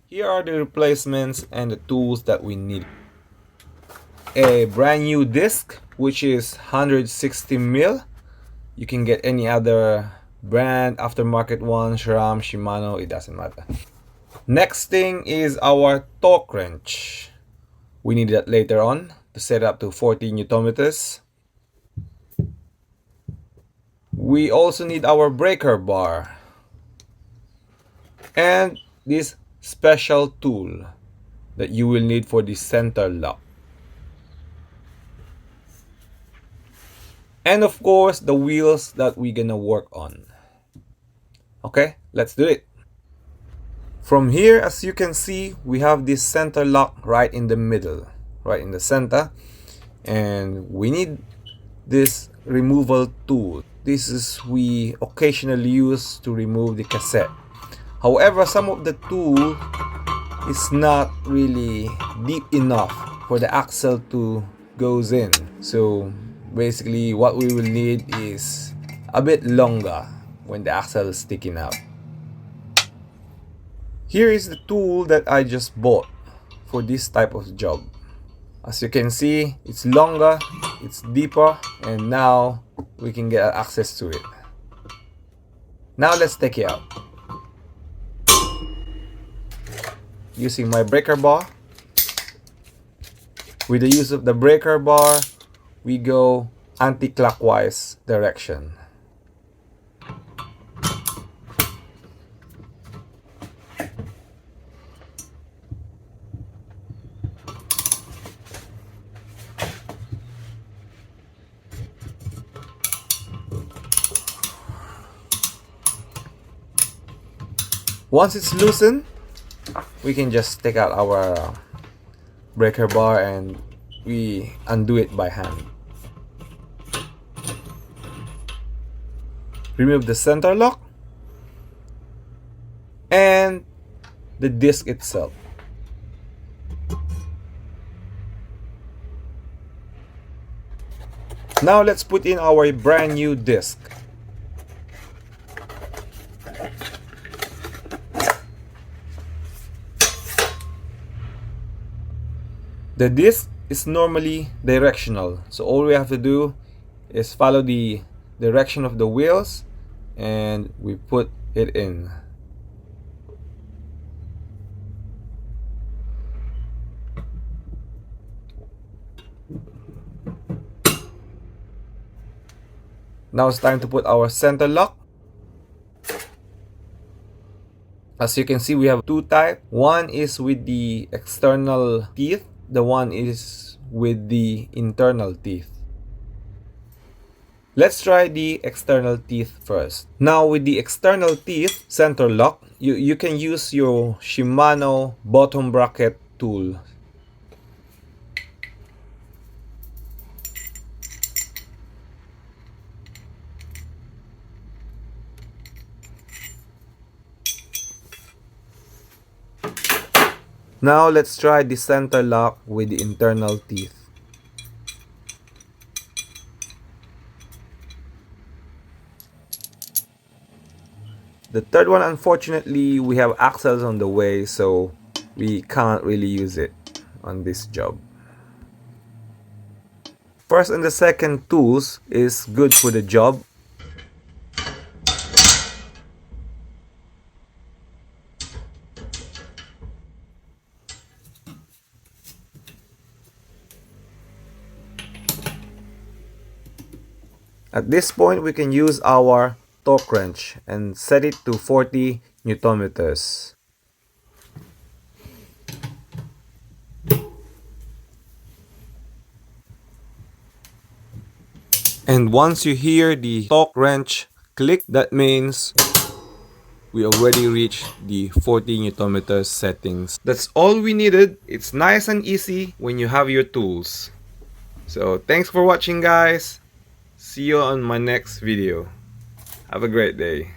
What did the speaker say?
Here are the replacements and the tools that we need. A brand new disc, which is 160 mil. You can get any other brand, aftermarket one, SRAM, Shimano, it doesn't matter. Next thing is our torque wrench. We need that later on to set up to 40 Newton meters. We also need our breaker bar and this special tool that you will need for the center lock. And of course, the wheels that we're gonna work on. Okay, let's do it. From here, as you can see, we have this center lock right in the middle, right in the center. And we need this removal tool. This is we occasionally use to remove the cassette. However, some of the tool is not really deep enough for the axle to goes in. So basically what we will need is a bit longer when the axle is sticking out. Here is the tool that I just bought for this type of job. As you can see, it's longer, it's deeper, and now we can get access to it. Now let's take it out. Using my breaker bar. With the use of the breaker bar, we go anti-clockwise direction. Once it's loosened, we can just take out our breaker bar and we undo it by hand. Remove the center lock and the disc itself. Now let's put in our brand new disc. The disc is normally directional, so all we have to do is follow the direction of the wheels and we put it in. Now it's time to put our center lock. As you can see, we have two types. One is with the external teeth. The one is with the internal teeth. Let's try the external teeth first. Now with the external teeth center lock, you can use your Shimano bottom bracket tool. Now let's try the center lock with the internal teeth. The third one, unfortunately, we have axles on the way, so we can't really use it on this job. First and the second tools is good for the job. At this point, we can use our torque wrench and set it to 40 Newton meters. And once you hear the torque wrench click, that means we already reached the 40 Newton meters settings. That's all we needed. It's nice and easy when you have your tools. So thanks for watching, guys. See you on my next video. Have a great day.